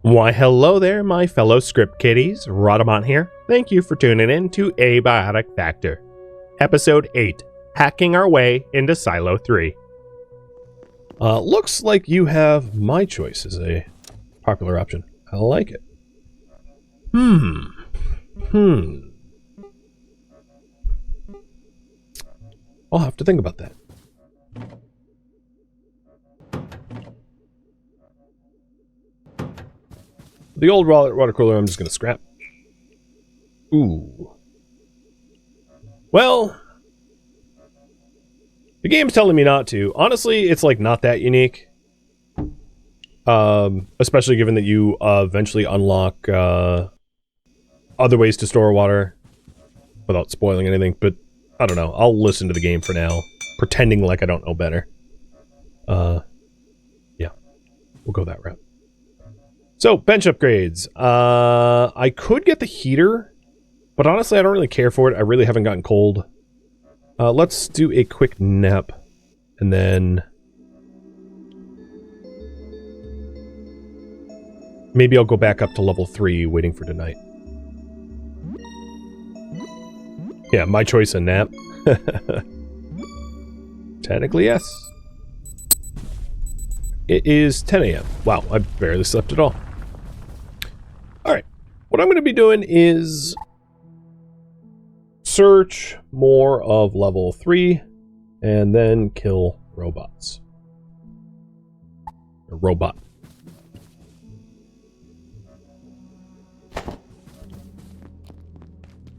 Why, hello there, my fellow script kiddies. Rhadamant here. Thank you for tuning in to Abiotic Factor. Episode 8, Hacking Our Way into Silo 3. Looks like you have my choice as a popular option. I like it. I'll have to think about that. The old water cooler I'm just going to scrap. Ooh. Well, the game's telling me not to. Honestly, it's like not that unique. Especially given that you eventually unlock other ways to store water without spoiling anything. But I don't know. I'll listen to the game for now, pretending like I don't know better. Yeah, we'll go that route. So, bench upgrades. I could get the heater, but honestly, I don't really care for it. I really haven't gotten cold. Let's do a quick nap, and then maybe I'll go back up to level 3, waiting for tonight. Yeah, my choice, a nap. Technically, yes. It is 10 a.m. Wow, I barely slept at all. Alright, what I'm going to be doing is search more of level 3 and then kill robots. A robot.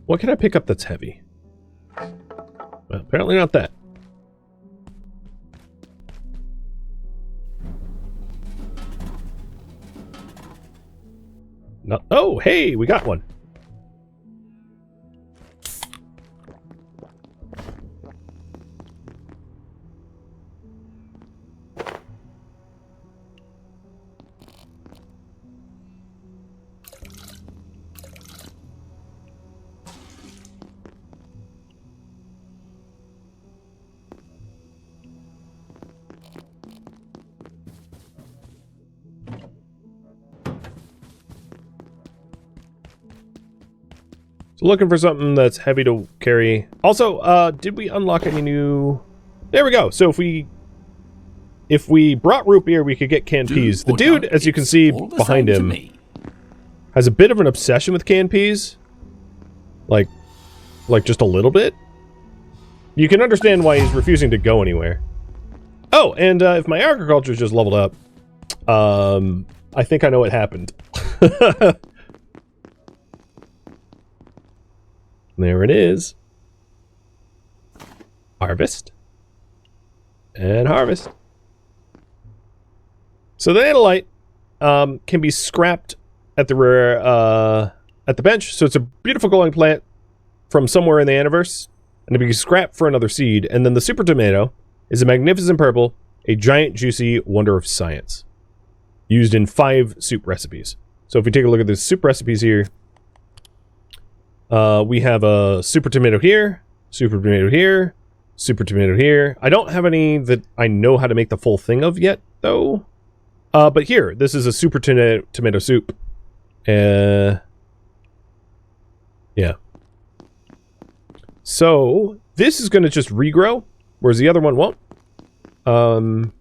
What can I pick up that's heavy? Well, apparently not that. No. Oh, hey, we got one. So looking for something that's heavy to carry. Also, did we unlock any new... There we go. So if we brought root beer, we could get canned peas. The dude, as you can see behind him, has a bit of an obsession with canned peas. Like just a little bit. You can understand why he's refusing to go anywhere. Oh, and if my agriculture's just leveled up, I think I know what happened. There it is. Harvest. And harvest. So the analyte can be scrapped at the bench. So it's a beautiful glowing plant from somewhere in the universe, and it can be scrapped for another seed. And then the super tomato is a magnificent purple, a giant juicy wonder of science, used in 5 soup recipes. So if we take a look at the soup recipes here, we have a super tomato here, super tomato here, super tomato here. I don't have any that I know how to make the full thing of yet, though. But here, this is a super tomato soup. Yeah. So, this is going to just regrow, whereas the other one won't. And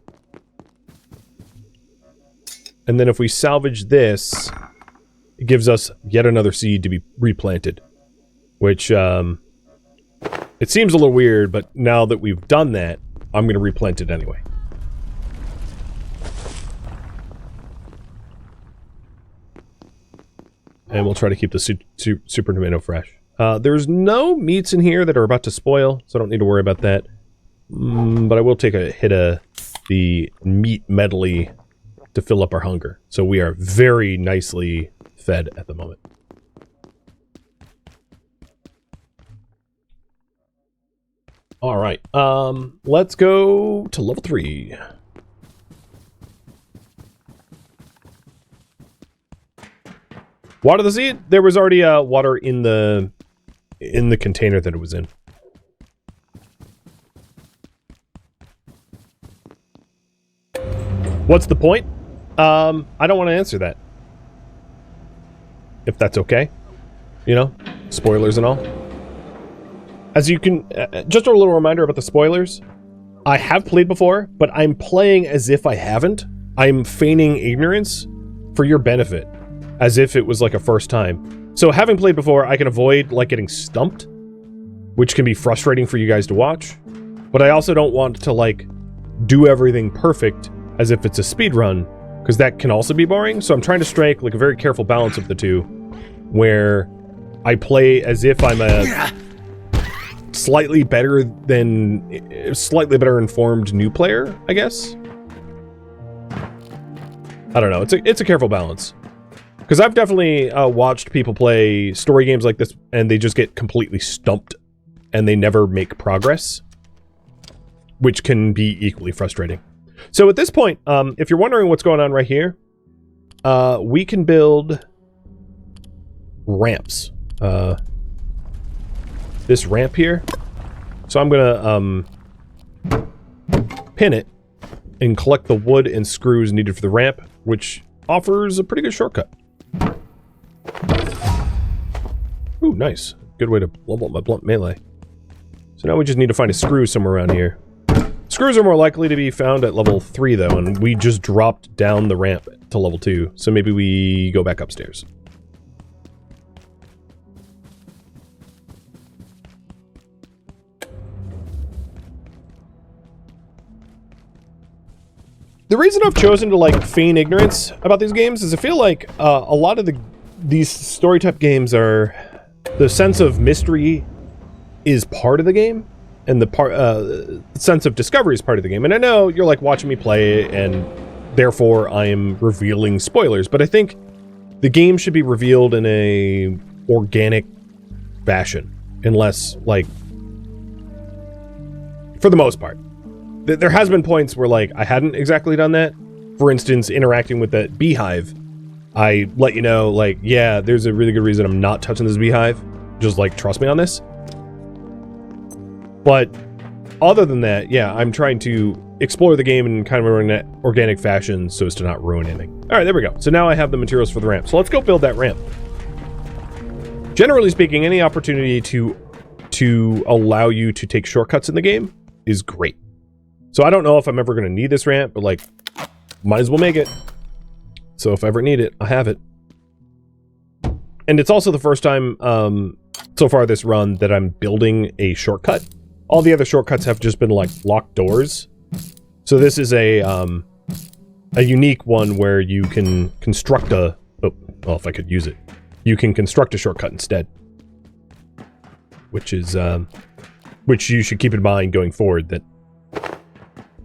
then if we salvage this, it gives us yet another seed to be replanted. Which, it seems a little weird, but now that we've done that, I'm going to replant it anyway. And we'll try to keep the super tomato fresh. There's no meats in here that are about to spoil, so I don't need to worry about that. But I will take a hit of the meat medley to fill up our hunger. So we are very nicely fed at the moment. Alright, let's go to level 3. Water the seed? There was already water in the container that it was in. What's the point? I don't want to answer that. if that's okay. You know, spoilers and all. As you can, just a little reminder about the spoilers. I have played before, but I'm playing as if I haven't. I'm feigning ignorance for your benefit, as if it was like a first time. So having played before, I can avoid like getting stumped, which can be frustrating for you guys to watch. But I also don't want to like do everything perfect as if it's a speed run, because that can also be boring. So I'm trying to strike like a very careful balance of the two, where I play as if I'm a slightly better informed new player, I guess. I don't know. It's a careful balance, because I've definitely watched people play story games like this and they just get completely stumped and they never make progress, which can be equally frustrating. So at this point, if you're wondering what's going on right here, we can build ramps. This ramp here. So I'm gonna pin it and collect the wood and screws needed for the ramp, which offers a pretty good shortcut. Ooh, nice. Good way to level up my blunt melee. So now we just need to find a screw somewhere around here. Screws are more likely to be found at level 3 though, and we just dropped down the ramp to level 2, so maybe we go back upstairs. The reason I've chosen to like feign ignorance about these games is I feel like a lot of these story type games are, the sense of mystery is part of the game, and the sense of discovery is part of the game. And I know you're like watching me play, and therefore I am revealing spoilers, but I think the game should be revealed in a organic fashion, unless like, for the most part. There has been points where, like, I hadn't exactly done that. For instance, interacting with that beehive. I let you know, like, yeah, there's a really good reason I'm not touching this beehive. Just, like, trust me on this. But other than that, yeah, I'm trying to explore the game in kind of an organic fashion so as to not ruin anything. All right, there we go. So now I have the materials for the ramp. So let's go build that ramp. Generally speaking, any opportunity to allow you to take shortcuts in the game is great. So I don't know if I'm ever going to need this ramp, but like, might as well make it. So if I ever need it, I have it. And it's also the first time so far this run that I'm building a shortcut. All the other shortcuts have just been like locked doors. So this is a unique one where you can construct a, oh, well, if I could use it, you can construct a shortcut instead. Which is, which you should keep in mind going forward, that,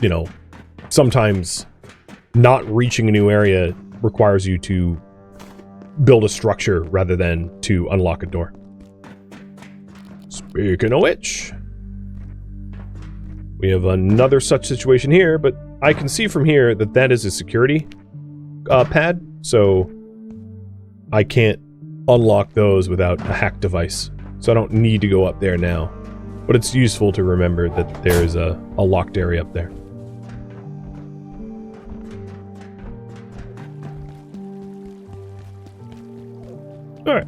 you know, sometimes not reaching a new area requires you to build a structure rather than to unlock a door. Speaking of which, we have another such situation here, but I can see from here that that is a security pad, so I can't unlock those without a hack device. So I don't need to go up there now. But it's useful to remember that there is a locked area up there. Alright,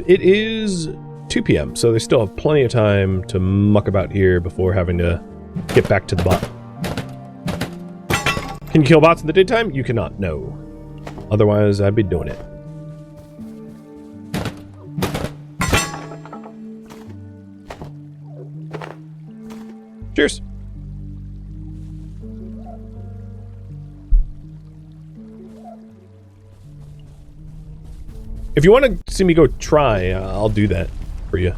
it is 2 p.m., so they still have plenty of time to muck about here before having to get back to the bot. Can you kill bots in the daytime? You cannot, no. Otherwise, I'd be doing it. Cheers. If you want to see me go try, I'll do that for you.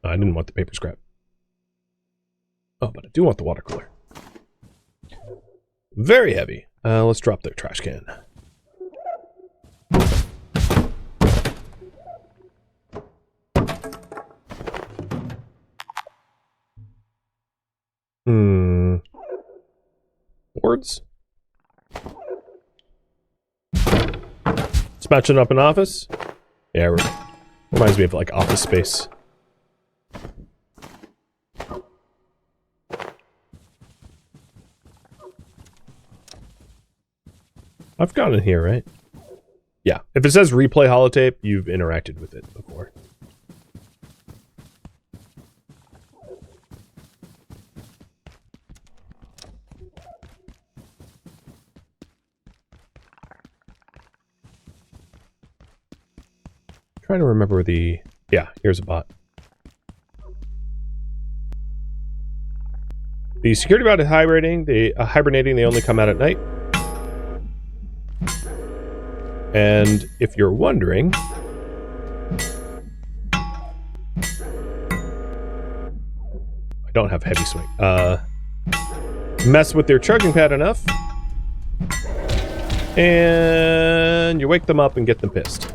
I didn't want the paper scrap. Oh, but I do want the water cooler. Very heavy. Let's drop the trash can. Boards? Smashing up an office? Yeah, reminds me of like Office Space. I've gone in here, right? Yeah. If it says replay holotape, you've interacted with it before. Trying to remember the... Yeah, here's a bot. The security bot is hibernating. They only come out at night. And if you're wondering... I don't have heavy swing. Mess with their charging pad enough. And you wake them up and get them pissed.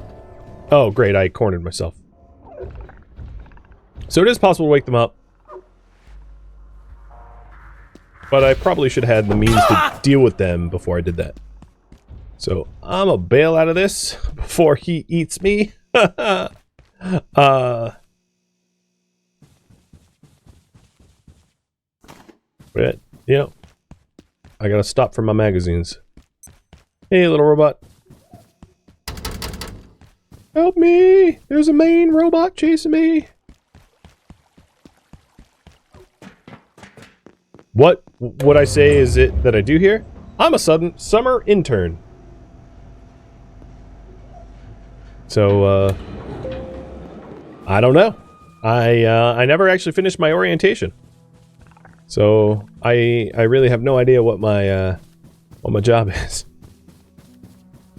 Oh, great, I cornered myself. So it is possible to wake them up. But I probably should have had the means to deal with them before I did that. So I'm gonna bail out of this before he eats me. But, you know, I gotta stop for my magazines. Hey, little robot. Help me! There's a main robot chasing me! What would I say is it that I do here? I'm a summer intern. So, I don't know. I never actually finished my orientation. So, I really have no idea what my job is.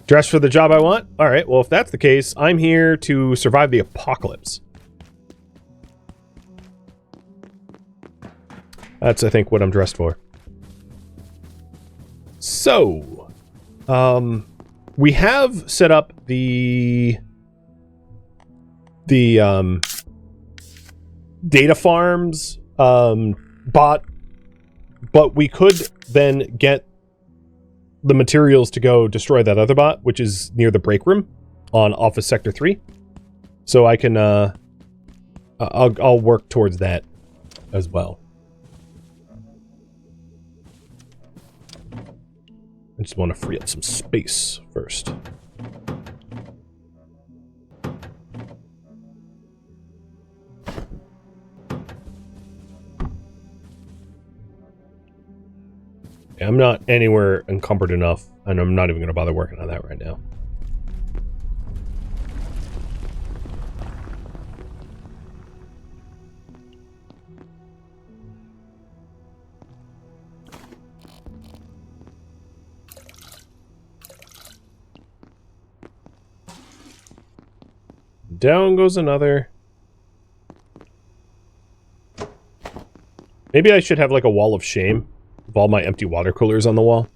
Dress for the job I want? Alright, well if that's the case, I'm here to survive the apocalypse. That's, I think, what I'm dressed for. So, we have set up the data farms bot, but we could then get the materials to go destroy that other bot, which is near the break room on Office Sector 3. So I can, I'll work towards that as well. I just want to free up some space first. I'm not anywhere encumbered enough, and I'm not even going to bother working on that right now. Down goes another. Maybe I should have like a wall of shame with all my empty water coolers on the wall.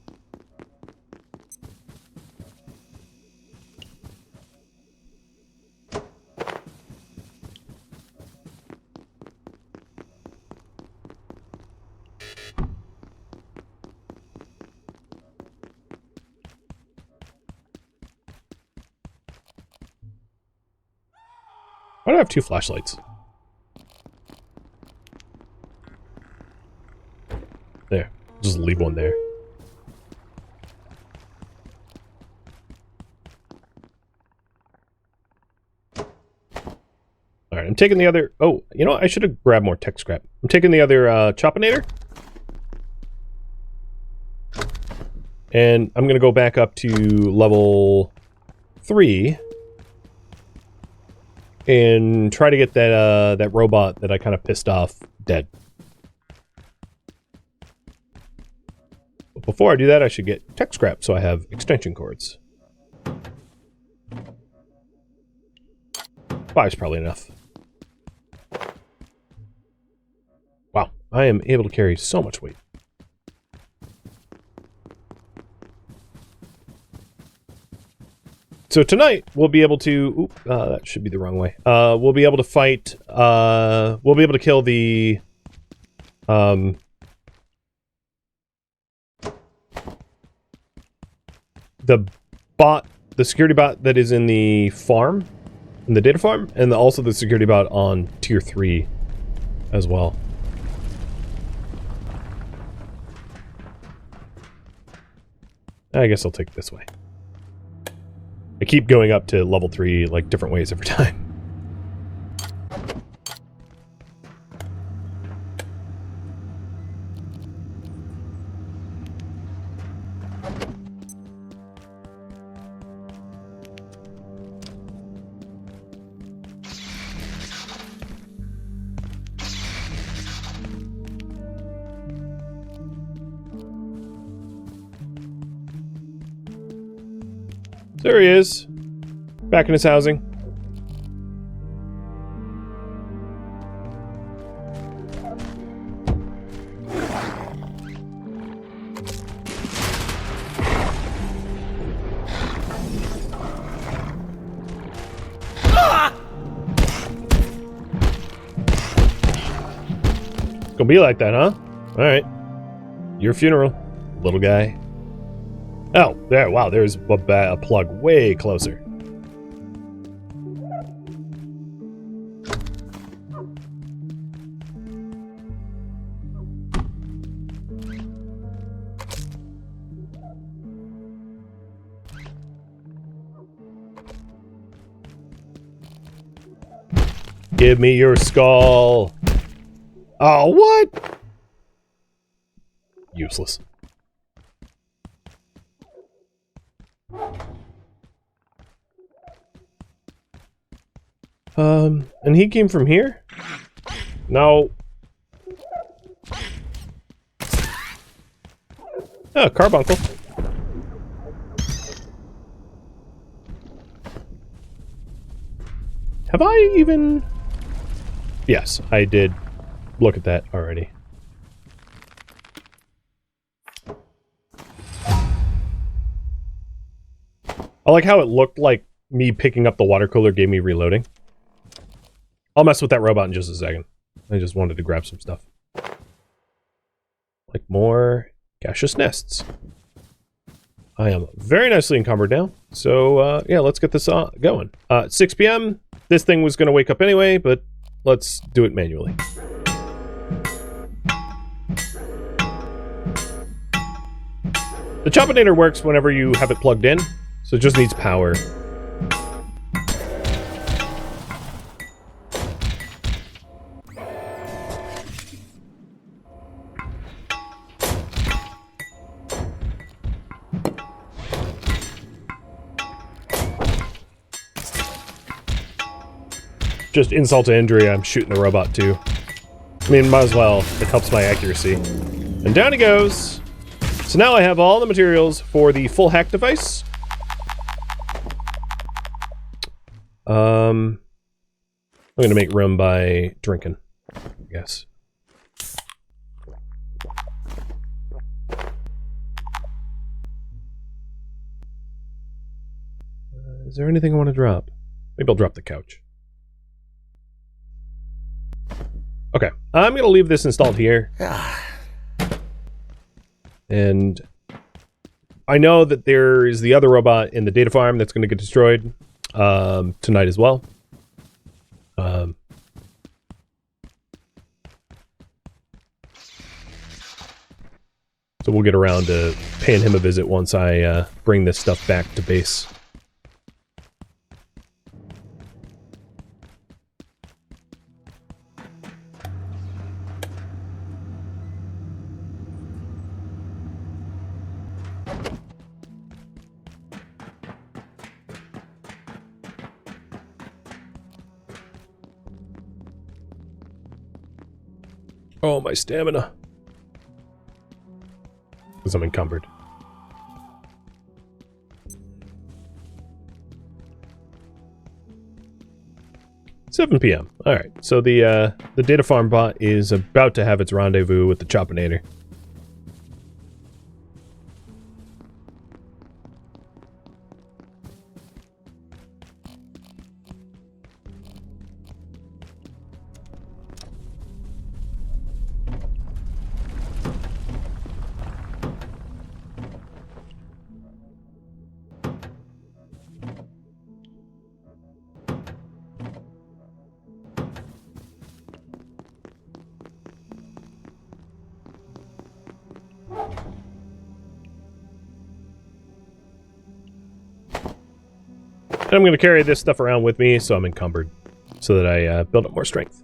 Why do I have 2 flashlights? There. Just leave one there. Alright, I'm taking the other... Oh, you know what? I should have grabbed more tech scrap. I'm taking the other Chopinator. And I'm going to go back up to level 3. And try to get that that robot that I kind of pissed off dead. But before I do that, I should get tech scrap so I have extension cords. 5's probably enough. Wow, I am able to carry so much weight. So tonight, we'll be able to... Oop, that should be the wrong way. We'll be able to fight... we'll be able to kill the... the bot... The security bot that is in the farm. In the data farm. And also the security bot on Tier 3 as well. I guess I'll take it this way. I keep going up to level 3, like, different ways every time. There he is. Back in his housing. It's gonna be like that, huh? Alright. Your funeral, little guy. Oh, there, wow, there's a plug way closer. Give me your skull. Oh, what? Useless. And he came from here? No. Oh, carbuncle. Have I even... Yes, I did look at that already. I like how it looked like me picking up the water cooler gave me reloading. I'll mess with that robot in just a second. I just wanted to grab some stuff. Like more gaseous nests. I am very nicely encumbered now. So, yeah, let's get this going. 6 p.m. This thing was going to wake up anyway, but let's do it manually. The Choppinator works whenever you have it plugged in, so it just needs power. Just insult to injury, I'm shooting the robot too. I mean, might as well. It helps my accuracy. And down he goes. So now I have all the materials for the full hack device. I'm gonna make room by drinking, I guess. Is there anything I want to drop? Maybe I'll drop the couch. Okay, I'm going to leave this installed here. And I know that there is the other robot in the data farm that's going to get destroyed tonight as well. So we'll get around to paying him a visit once I bring this stuff back to base. Oh, my stamina. Because I'm encumbered. $7 p.m. Alright, so the data farm bot is about to have its rendezvous with the Choppinator. And I'm going to carry this stuff around with me so I'm encumbered, so that I build up more strength.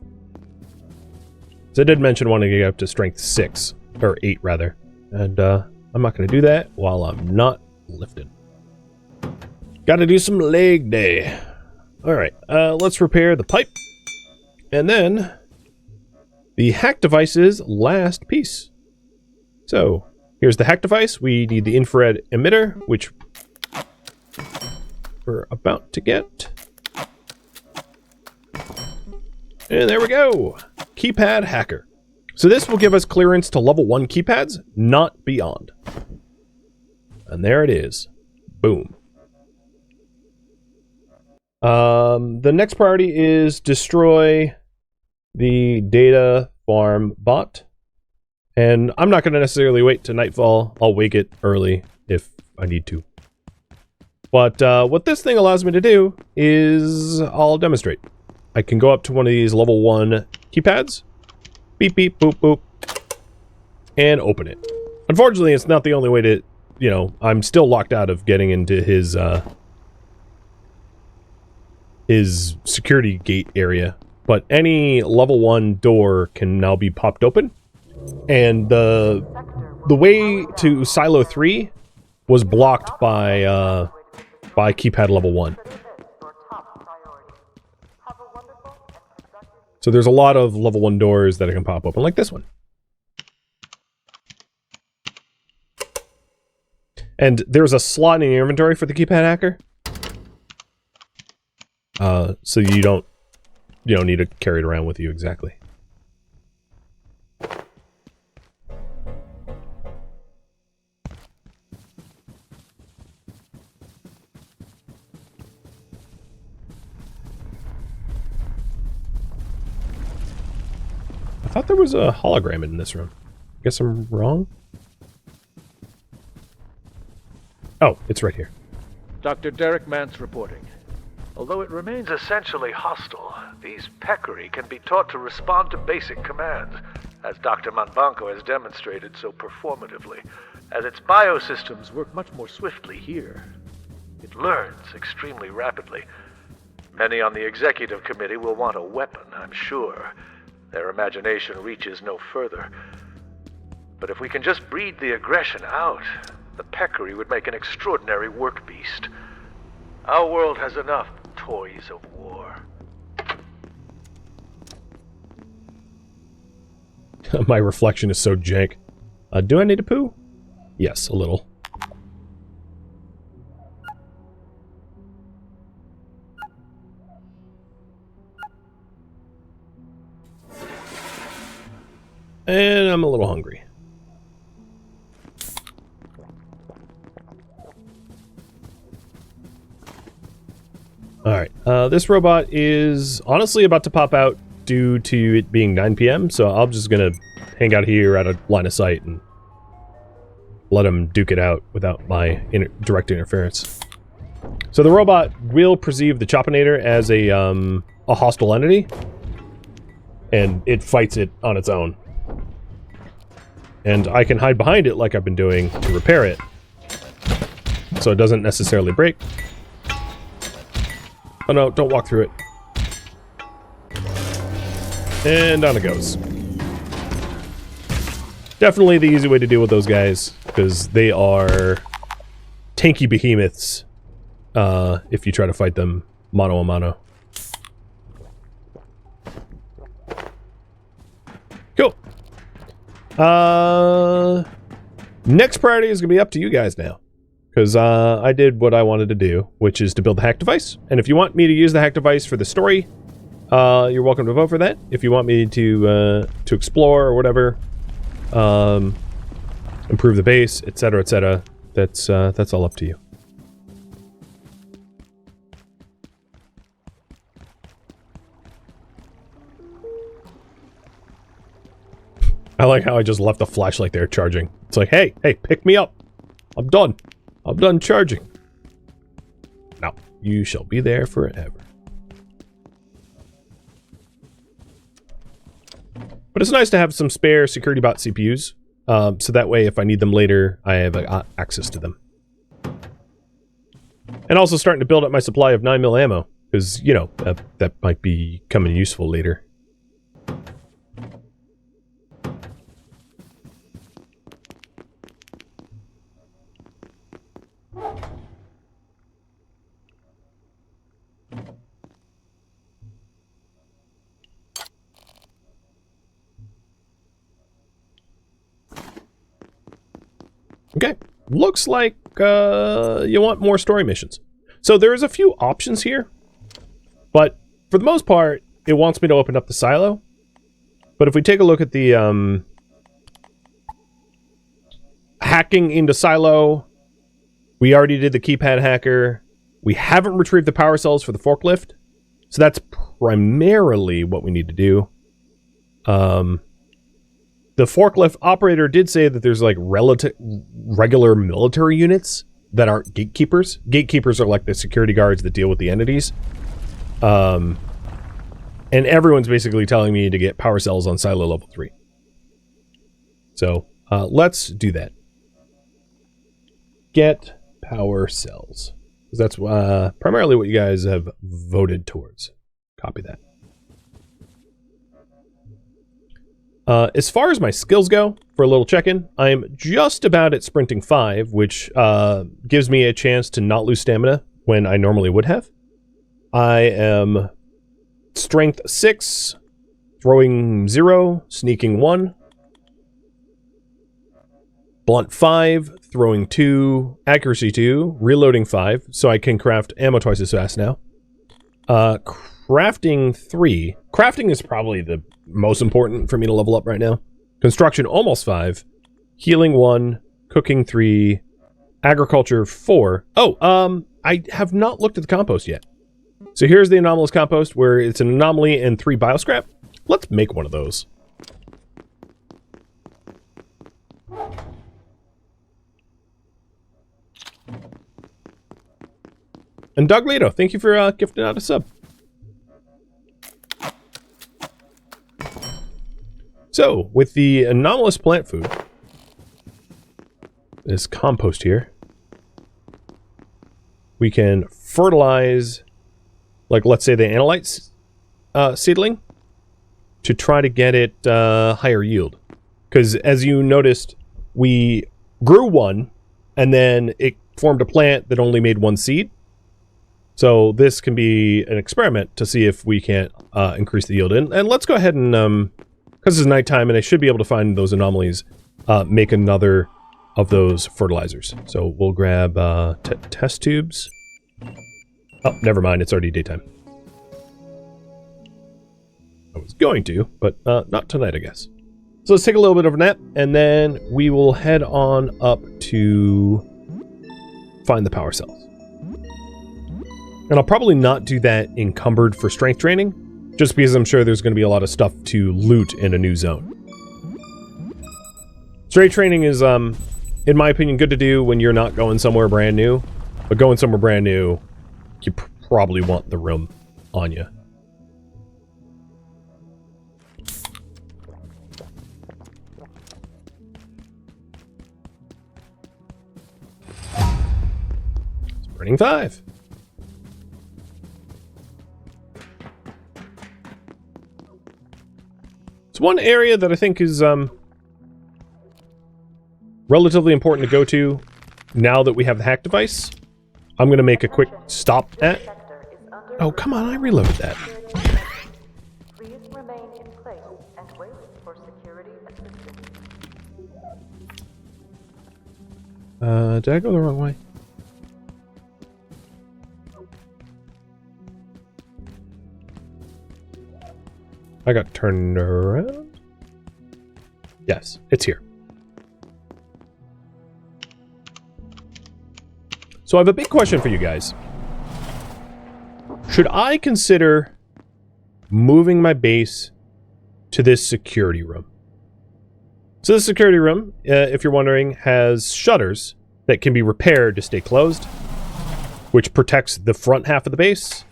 So I did mention wanting to get up to strength 6, or 8 rather. And I'm not going to do that while I'm not lifted. Got to do some leg day. Alright, let's repair the pipe. And then the hack device's last piece. So, here's the hack device. We need the infrared emitter, which we're about to get. And there we go. Keypad hacker. So this will give us clearance to level 1 keypads, not beyond. And there it is. Boom. The next priority is destroy the data farm bot. And I'm not going to necessarily wait to nightfall. I'll wake it early if I need to. But what this thing allows me to do is I'll demonstrate. I can go up to one of these level 1 keypads. Beep, beep, boop, boop. And open it. Unfortunately, it's not the only way to, you know, I'm still locked out of getting into his security gate area. But any level 1 door can now be popped open. And the way to Silo 3 was blocked by keypad level 1. So there's a lot of level 1 doors that I can pop open, like this one. And there's a slot in your inventory for the keypad hacker. So you don't need to carry it around with you exactly. I thought there was a hologram in this room. Guess I'm wrong? Oh, it's right here. Dr. Derek Mance reporting. Although it remains essentially hostile, these peccary can be taught to respond to basic commands, as Dr. Manbanco has demonstrated so performatively, as its biosystems work much more swiftly here. It learns extremely rapidly. Many on the executive committee will want a weapon, I'm sure. Their imagination reaches no further. But if we can just breed the aggression out, the peccary would make an extraordinary work beast. Our world has enough toys of war. My reflection is so jank. Do I need to poo? Yes, a little. And I'm a little hungry. Alright, this robot is honestly about to pop out due to it being 9 p.m., so I'm just gonna hang out here at a line of sight and let him duke it out without my direct interference. So the robot will perceive the Choppinator as a hostile entity, and it fights it on its own. And I can hide behind it like I've been doing to repair it, so it doesn't necessarily break. Oh no, don't walk through it. And down it goes. Definitely the easy way to deal with those guys, because they are tanky behemoths if you try to fight them mano a mano. Cool. Next priority is going to be up to you guys now. Because I did what I wanted to do, which is to build the hack device. And if you want me to use the hack device for the story, you're welcome to vote for that. If you want me to explore or whatever, improve the base, etc., that's all up to you. I like how I just left the flashlight there charging. It's like, hey, pick me up. I'm done. I'm done charging. Now, you shall be there forever. But it's nice to have some spare security bot CPUs, so that way if I need them later, I have access to them. And also starting to build up my supply of 9mm ammo, because, you know, that might be coming useful later. Okay, looks like you want more story missions. So there's a few options here, but for the most part, it wants me to open up the silo. But if we take a look at the hacking into silo, we already did the keypad hacker. We haven't retrieved the power cells for the forklift, so that's primarily what we need to do. The forklift operator did say that there's like regular military units that aren't gatekeepers. Gatekeepers are like the security guards that deal with the entities. And everyone's basically telling me to get power cells on silo level 3. So let's do that. Get power cells. Because that's primarily what you guys have voted towards. Copy that. As far as my skills go, for a little check-in, I'm just about at sprinting 5, which gives me a chance to not lose stamina when I normally would have. I am strength 6, throwing 0, sneaking 1, blunt 5, throwing 2, accuracy 2, reloading 5, so I can craft ammo twice as fast now. Crafting 3. Crafting is probably the most important for me to level up right now. Construction almost 5. Healing 1. Cooking 3. Agriculture 4. Oh, I have not looked at the compost yet. So here's the anomalous compost where it's an anomaly and 3 bioscrap. Let's make one of those. And Doug Leto, thank you for gifting out a sub. So, with the anomalous plant food, this compost here, we can fertilize, like, let's say the analyte seedling, to try to get it higher yield. Because, as you noticed, we grew one, and then it formed a plant that only made 1 seed. So, this can be an experiment to see if we can't increase the yield. And let's go ahead and... because it's nighttime and I should be able to find those anomalies, make another of those fertilizers. So we'll grab test tubes. Oh, never mind. It's already daytime. I was going to, but not tonight, I guess. So let's take a little bit of a nap, and then we will head on up to find the power cells. And I'll probably not do that encumbered for strength training, just because I'm sure there's going to be a lot of stuff to loot in a new zone. Strength training is, in my opinion, good to do when you're not going somewhere brand new. But going somewhere brand new, you probably want the room on you. Sprinting 5. It's one area that I think is relatively important to go to now that we have the hack device. I'm going to make a quick stop at... Oh, come on, I reloaded that. Please remain in place and wait for security assistance. Did I go the wrong way? I got turned around. Yes, it's here. So I have a big question for you guys. Should I consider moving my base to this security room? So this security room, if you're wondering, has shutters that can be repaired to stay closed, which protects the front half of the base.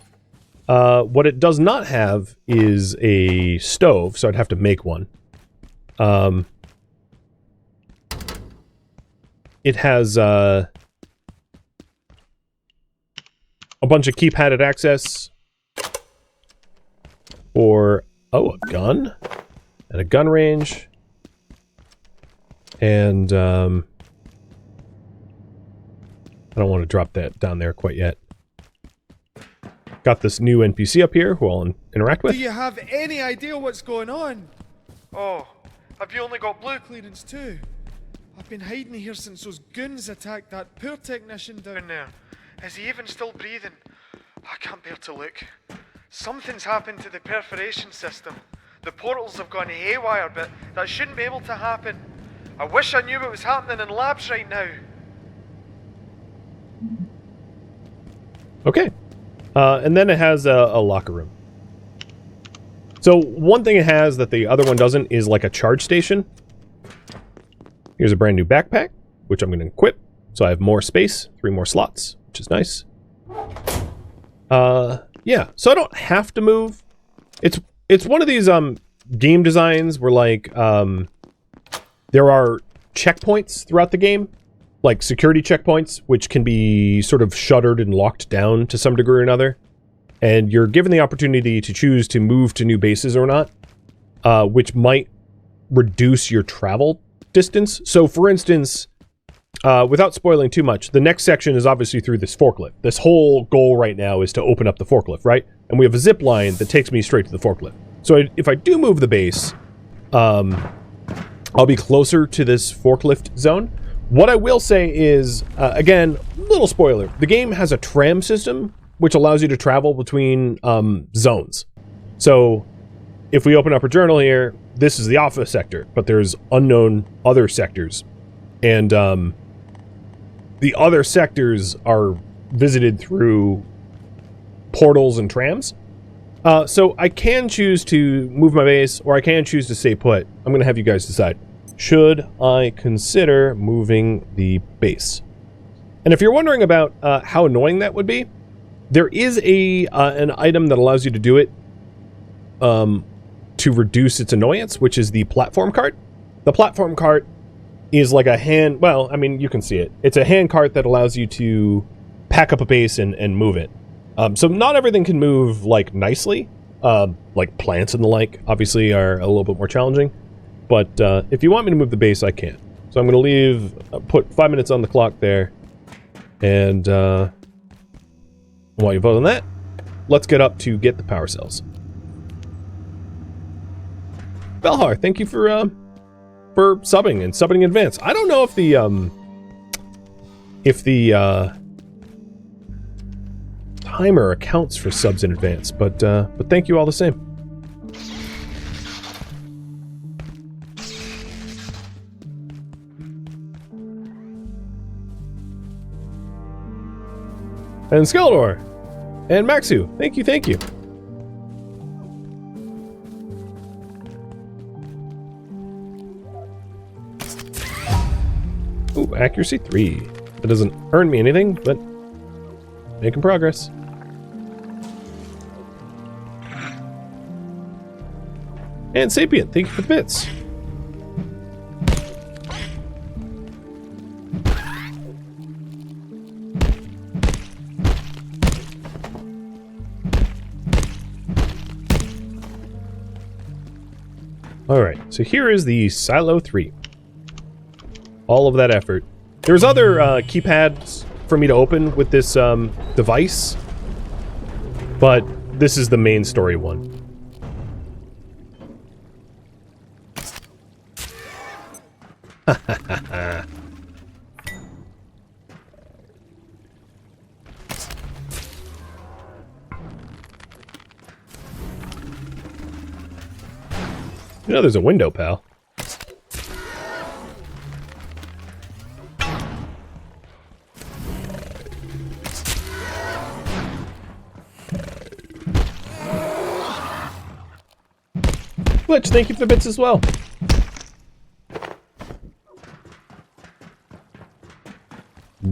What it does not have is a stove, so I'd have to make one. It has, a bunch of key-padded access for, oh, a gun and a gun range. And I don't want to drop that down there quite yet. Got this new NPC up here who I'll interact with. Do you have any idea what's going on? Oh, have you only got blue clearance too? I've been hiding here since those goons attacked that poor technician down there. Is he even still breathing? I can't bear to look. Something's happened to the perforation system. The portals have gone haywire, but that shouldn't be able to happen. I wish I knew what was happening in labs right now. Okay. And then it has a locker room. So one thing it has that the other one doesn't is like a charge station. Here's a brand new backpack, which I'm going to equip. So I have more space, 3 more slots, which is nice. Yeah, so I don't have to move. It's one of these game designs where like there are checkpoints throughout the game, like security checkpoints, which can be sort of shuttered and locked down to some degree or another. And you're given the opportunity to choose to move to new bases or not, which might reduce your travel distance. So for instance, without spoiling too much, the next section is obviously through this forklift. This whole goal right now is to open up the forklift, right? And we have a zip line that takes me straight to the forklift. So if I do move the base, I'll be closer to this forklift zone. What I will say is, again, little spoiler, the game has a tram system, which allows you to travel between zones. So if we open up our journal here, this is the office sector, but there's unknown other sectors. And the other sectors are visited through portals and trams. So I can choose to move my base, or I can choose to stay put. I'm going to have you guys decide. Should I consider moving the base? And if you're wondering about how annoying that would be, there is an item that allows you to do it to reduce its annoyance, which is the platform cart. The platform cart is like a hand... Well, I mean, you can see it. It's a hand cart that allows you to pack up a base and move it. So not everything can move, like, nicely. Like plants and the like, obviously, are a little bit more challenging. But if you want me to move the base, I can. So I'm going to leave... put 5 minutes on the clock there. And while you vote on that, let's get up to get the power cells. Belhar, thank you for subbing and subbing in advance. I don't know if the timer accounts for subs in advance, but thank you all the same. And Skeldor and Maxu, thank you, thank you. Ooh, accuracy 3. That doesn't earn me anything, but making progress. And Sapient, thank you for the bits. Alright, so here is the Silo 3. All of that effort. There's other keypads for me to open with this device, but this is the main story one. You know there's a window, pal. Glitch, thank you for the bits as well.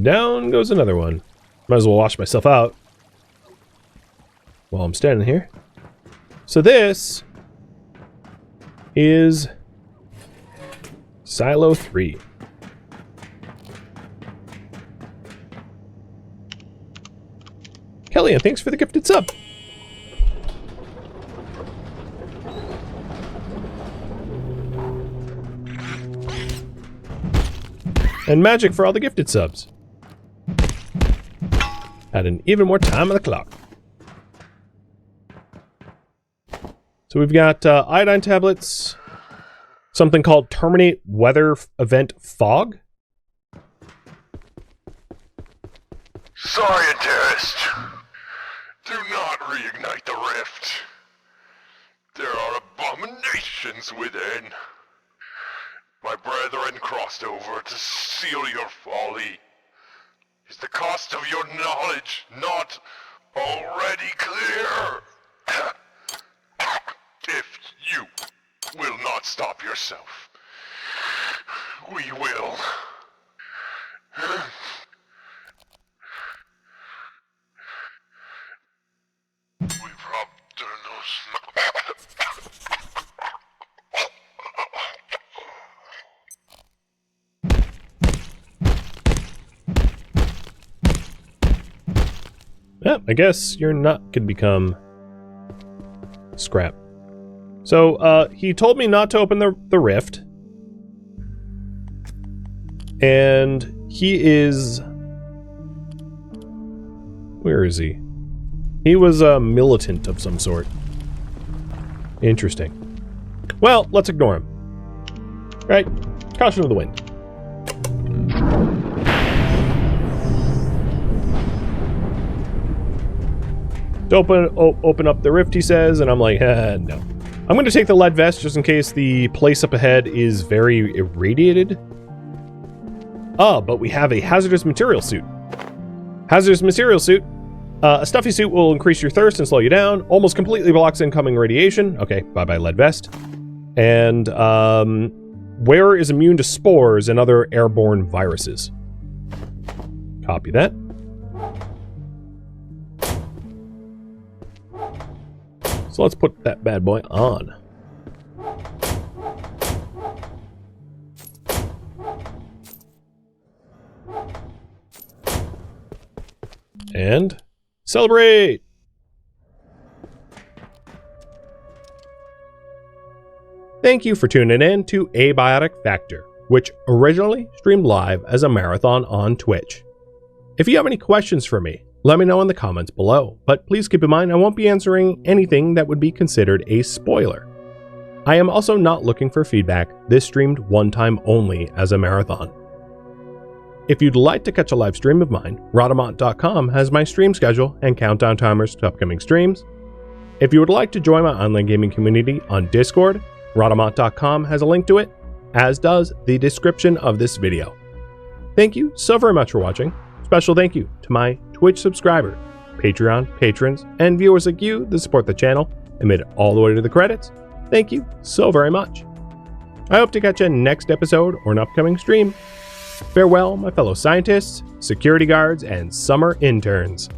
Down goes another one. Might as well wash myself out while I'm standing here. So this is Silo 3. Brilliant. Thanks for the gifted sub. And Magic for all the gifted subs. Adding even more time on the clock. So we've got iodine tablets, something called Terminate Weather Event Fog. Scientist, do not reignite the rift. There are abominations within. My brethren crossed over to seal your folly. Is the cost of your knowledge not already clear? If you will not stop yourself, we will. We've robbed Yeah, I guess you're not gonna become scrap. So, he told me not to open the rift. And he is... Where is he? He was a militant of some sort. Interesting. Well, let's ignore him. Right? Caution of the wind. To open up the rift, he says, and I'm like, no. I'm going to take the lead vest just in case the place up ahead is very irradiated. But we have a hazardous material suit. Hazardous material suit. A stuffy suit will increase your thirst and slow you down. Almost completely blocks incoming radiation. Okay, bye-bye lead vest. And wearer is immune to spores and other airborne viruses. Copy that. So let's put that bad boy on. And celebrate! Thank you for tuning in to Abiotic Factor, which originally streamed live as a marathon on Twitch. If you have any questions for me, let me know in the comments below, but please keep in mind I won't be answering anything that would be considered a spoiler. I am also not looking for feedback. This streamed one time only as a marathon. If you'd like to catch a live stream of mine, Rhadamant.com has my stream schedule and countdown timers to upcoming streams. If you would like to join my online gaming community on Discord, Rhadamant.com has a link to it, as does the description of this video. Thank you so very much for watching. Special thank you to my Twitch subscribers, Patreon patrons, and viewers like you that support the channel and made it all the way to the credits. Thank you so very much. I hope to catch you next episode or an upcoming stream. Farewell, my fellow scientists, security guards, and summer interns.